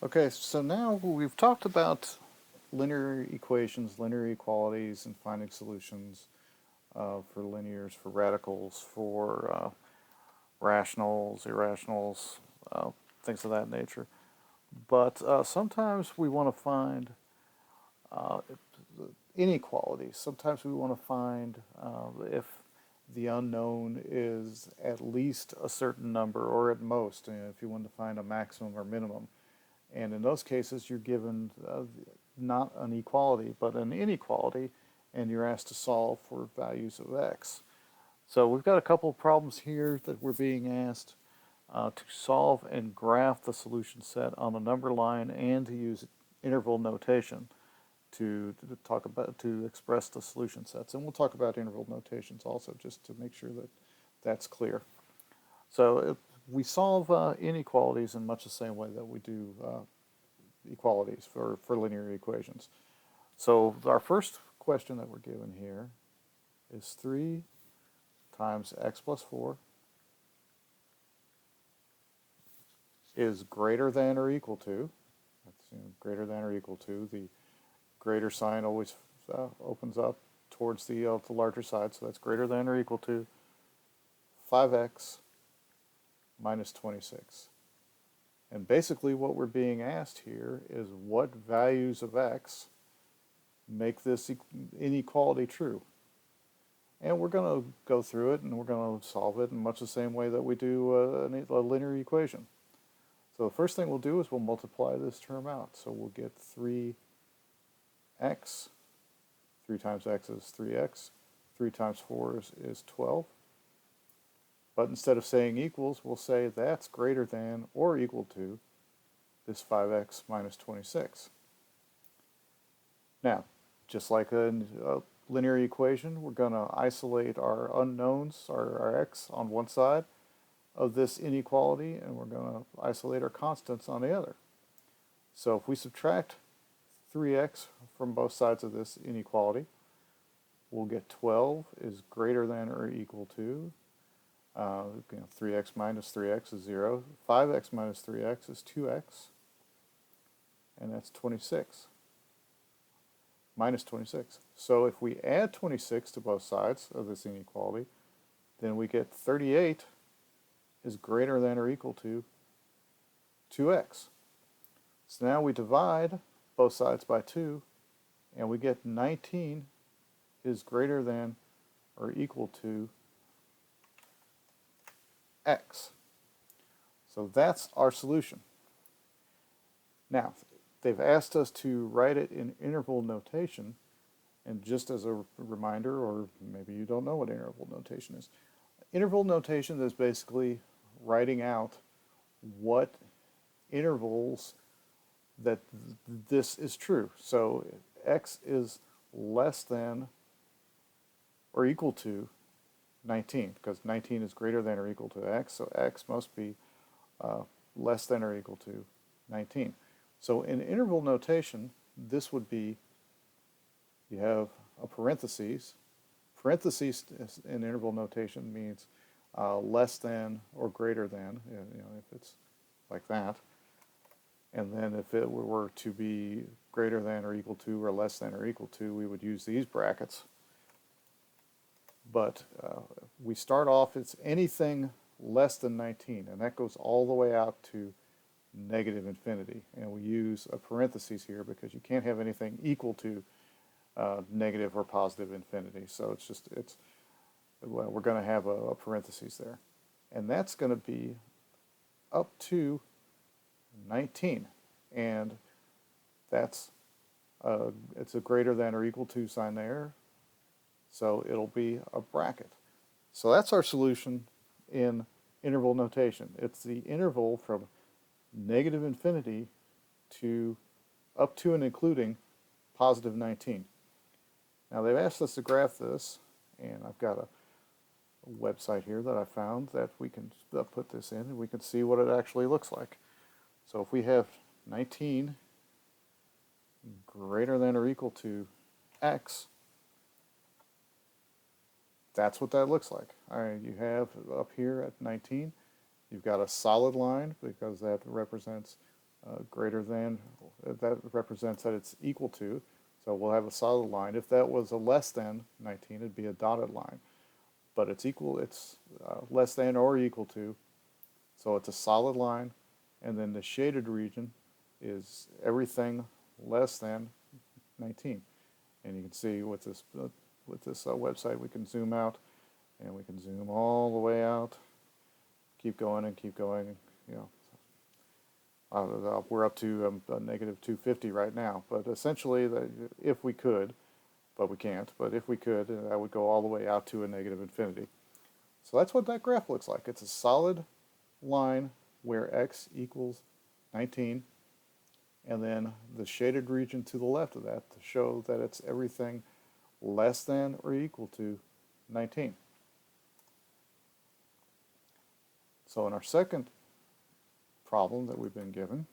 Okay, so now we've talked about linear equations, linear equalities, and finding solutions for linears, for radicals, for rationals, irrationals, things of that nature. But sometimes we want to find uh, inequalities. Sometimes we want to find if the unknown is at least a certain number, or at most, if you want to find a maximum or minimum. And in those cases, you're given not an equality, but an inequality, and you're asked to solve for values of x. So we've got a couple of problems here that we're being asked to solve and graph the solution set on the number line and to use interval notation to talk about to express the solution sets. And we'll talk about interval notations also, just to make sure that that's clear. So we solve inequalities in much the same way that we do equalities for linear equations. So our first question that we're given here is 3 times x plus 4 is greater than or equal to, that's, greater than or equal to, the greater sign always opens up towards the larger side, so that's greater than or equal to 5x minus 26. And basically what we're being asked here is what values of x make this inequality true. And we're going to go through it and we're going to solve it in much the same way that we do a linear equation. So the first thing we'll do is we'll multiply this term out. So we'll get 3x, 3 times x is 3x, 3 times 4 is 12. But instead of saying equals, we'll say that's greater than or equal to this 5x minus 26. Now, just like a linear equation, we're going to isolate our unknowns, our x, on one side of this inequality, and we're going to isolate our constants on the other. So if we subtract 3x from both sides of this inequality, we'll get 12 is greater than or equal to 3x minus 3x is 0. 5x minus 3x is 2x, and that's 26. Minus 26. So if we add 26 to both sides of this inequality, then we get 38 is greater than or equal to 2x. So now we divide both sides by 2, and we get 19 is greater than or equal to x. So that's our solution. Now, they've asked us to write it in interval notation, and just as a reminder, or maybe you don't know what interval notation is. Interval notation is basically writing out what intervals that this is true. So x is less than or equal to 19, because 19 is greater than or equal to x, so x must be less than or equal to 19. So in interval notation, this would be, you have a parentheses. Parentheses in interval notation means less than or greater than, if it's like that. And then if it were to be greater than or equal to or less than or equal to, we would use these brackets. But we start off, it's anything less than 19, and that goes all the way out to negative infinity. And we use a parentheses here because you can't have anything equal to negative or positive infinity. So we're going to have a parentheses there. And that's going to be up to 19. And that's, it's a greater than or equal to sign there. So it'll be a bracket. So that's our solution in interval notation. It's the interval from negative infinity to up to and including positive 19. Now they've asked us to graph this, and I've got a website here that I found that we can put this in and we can see what it actually looks like. So if we have 19 greater than or equal to x, that's what that looks like. All right, you have up here at 19, you've got a solid line because that represents greater than, that represents that it's equal to. So we'll have a solid line. If that was a less than 19, it'd be a dotted line. But it's equal, it's less than or equal to, so it's a solid line. And then the shaded region is everything less than 19. And you can see with this website, we can zoom out, and we can zoom all the way out, keep going and keep going. You know, we're up to a negative 250 right now. But essentially, if we could, but we can't, but if we could, that would go all the way out to a negative infinity. So that's what that graph looks like. It's a solid line where x equals 19, and then the shaded region to the left of that to show that it's everything less than or equal to 19. So in our second problem that we've been given,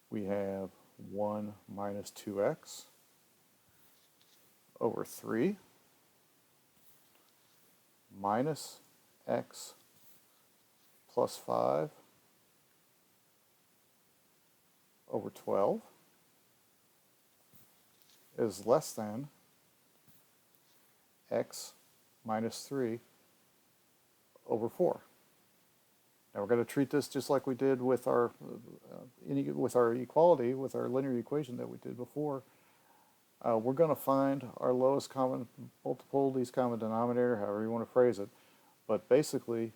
we have 1 minus 2x over 3 minus x plus 5 over 12 is less than x minus 3 over 4. Now we're going to treat this just like we did with our equality, with our linear equation that we did before. We're going to find our lowest common multiple, least common denominator, however you want to phrase it. But basically,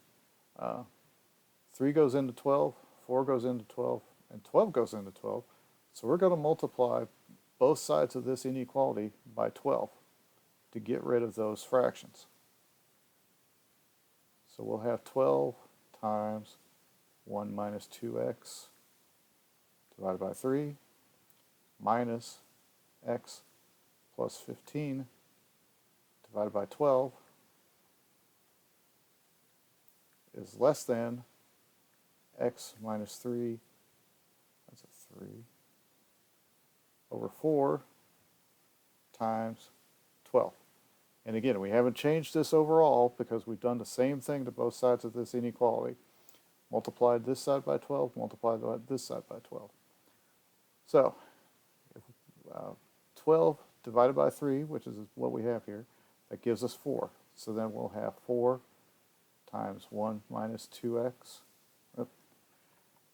3 goes into 12, 4 goes into 12, and 12 goes into 12. So we're going to multiply both sides of this inequality by 12 to get rid of those fractions. So we'll have 12 times 1 minus 2x divided by 3 minus x plus 15 divided by 12 is less than x minus 3, that's a 3, over 4 times 12. And again, we haven't changed this overall because we've done the same thing to both sides of this inequality. Multiplied this side by 12, multiplied this side by 12. So, if, 12 divided by 3, which is what we have here, that gives us 4. So then we'll have 4 times 1 minus 2x. Oops,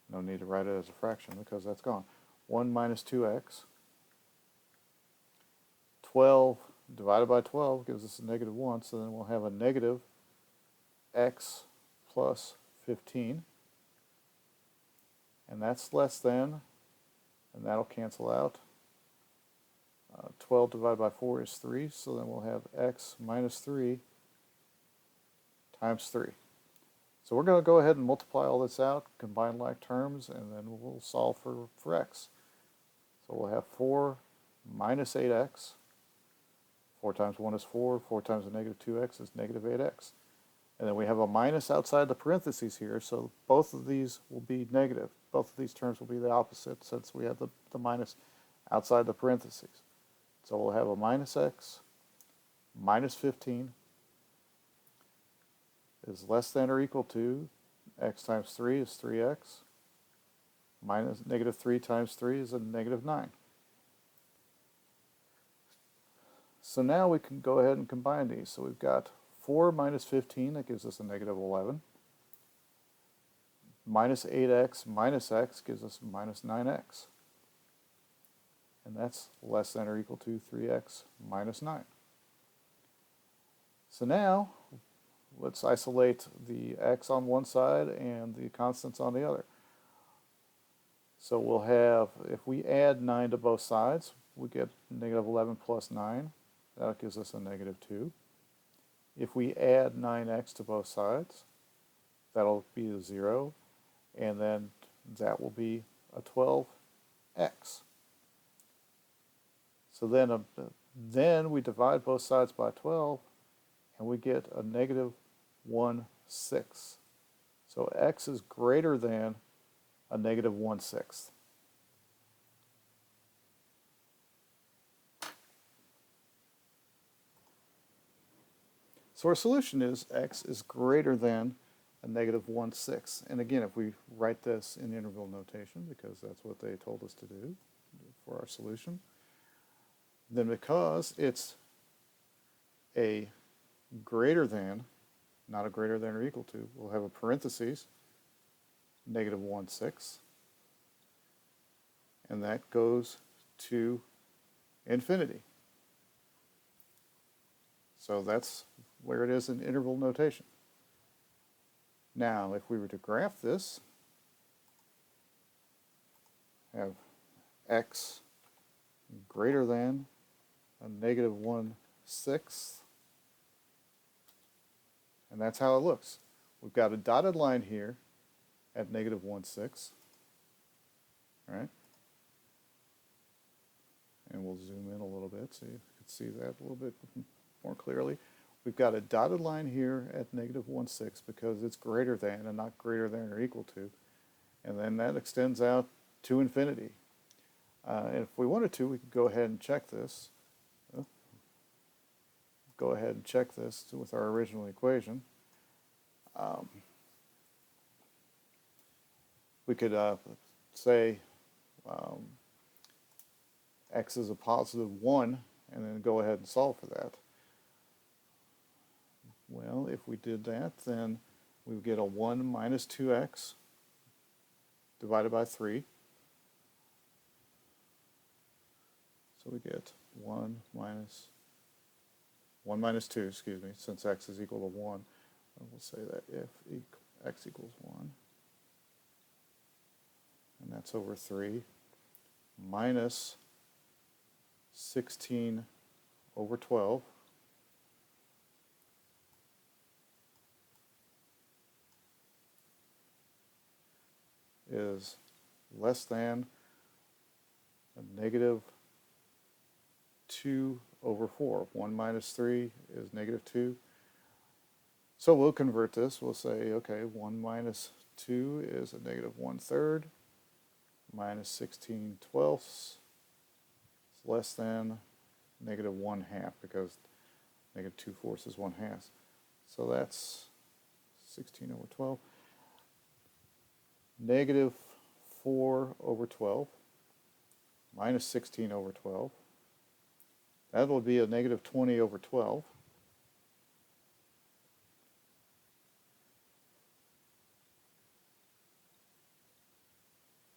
no need to write it as a fraction because that's gone. 1 minus 2x. 12 divided by 12 gives us a negative 1, so then we'll have a negative x plus 15. And that's less than, and that'll cancel out. 12 divided by 4 is 3, so then we'll have x minus 3 times 3. So we're going to go ahead and multiply all this out, combine like terms, and then we'll solve for x. So we'll have 4 minus 8x. 4 times 1 is 4. 4 times a negative 2x is negative 8x. And then we have a minus outside the parentheses here, so both of these will be negative. Both of these terms will be the opposite since we have the minus outside the parentheses. So we'll have a minus x minus 15 is less than or equal to x times 3 is 3x, minus negative 3 times 3 is a negative 9. So now we can go ahead and combine these. So we've got 4 minus 15, that gives us a negative 11. Minus 8x minus x gives us minus 9x. And that's less than or equal to 3x minus 9. So now, let's isolate the x on one side and the constants on the other. So we'll have, if we add 9 to both sides, we get negative 11 plus 9. That gives us a negative 2. If we add 9x to both sides, that'll be a 0. And then that will be a 12x. So then we divide both sides by 12, and we get a negative 1/6. So x is greater than a negative 1/6. So our solution is x is greater than a negative 1/6. And again, if we write this in interval notation, because that's what they told us to do for our solution, then because it's a greater than, not a greater than or equal to, we'll have a parentheses, negative 1/6, and that goes to infinity. So that's where it is in interval notation. Now, if we were to graph this, have x greater than a negative 1/6, and that's how it looks. We've got a dotted line here at negative 1/6, right? And we'll zoom in a little bit so you can see that a little bit more clearly. We've got a dotted line here at negative 1/6 because it's greater than and not greater than or equal to. And then that extends out to infinity. And if we wanted to, we could go ahead and check this. Go ahead and check this with our original equation. We could say x is a positive 1 and then go ahead and solve for that. Well, if we did that, then we would get a 1 minus 2x divided by 3. So we get 1 minus 2, excuse me, since x is equal to 1. We'll say that if x equals 1, and that's over 3, minus 16 over 12, is less than a negative 2 over 4. 1 minus 3 is negative 2. So we'll convert this. We'll say, okay, 1 minus 2 is a negative 1/3, minus 16/12 is less than negative 1/2, because negative 2/4 is 1/2. So that's 16 over 12. Negative 4 over 12 minus 16 over 12. That will be a negative 20 over 12.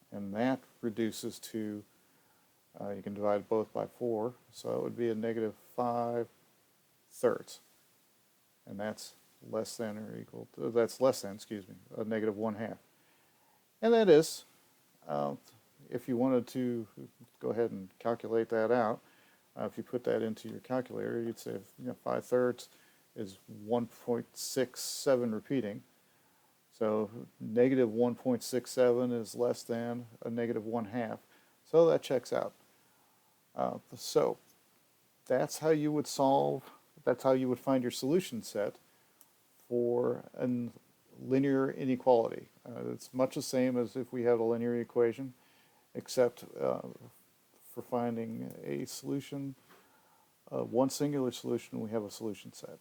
And that reduces to, you can divide both by 4, so it would be a negative 5/3. And that's less than or equal to, that's less than, excuse me, a negative 1/2. And that is, if you wanted to go ahead and calculate that out, if you put that into your calculator, you'd say 5/3 is 1.67 repeating. So negative 1.67 is less than a negative 1/2. So that checks out. So that's how you would solve, that's how you would find your solution set for a linear inequality. It's much the same as if we had a linear equation, except for finding a solution, one singular solution, we have a solution set.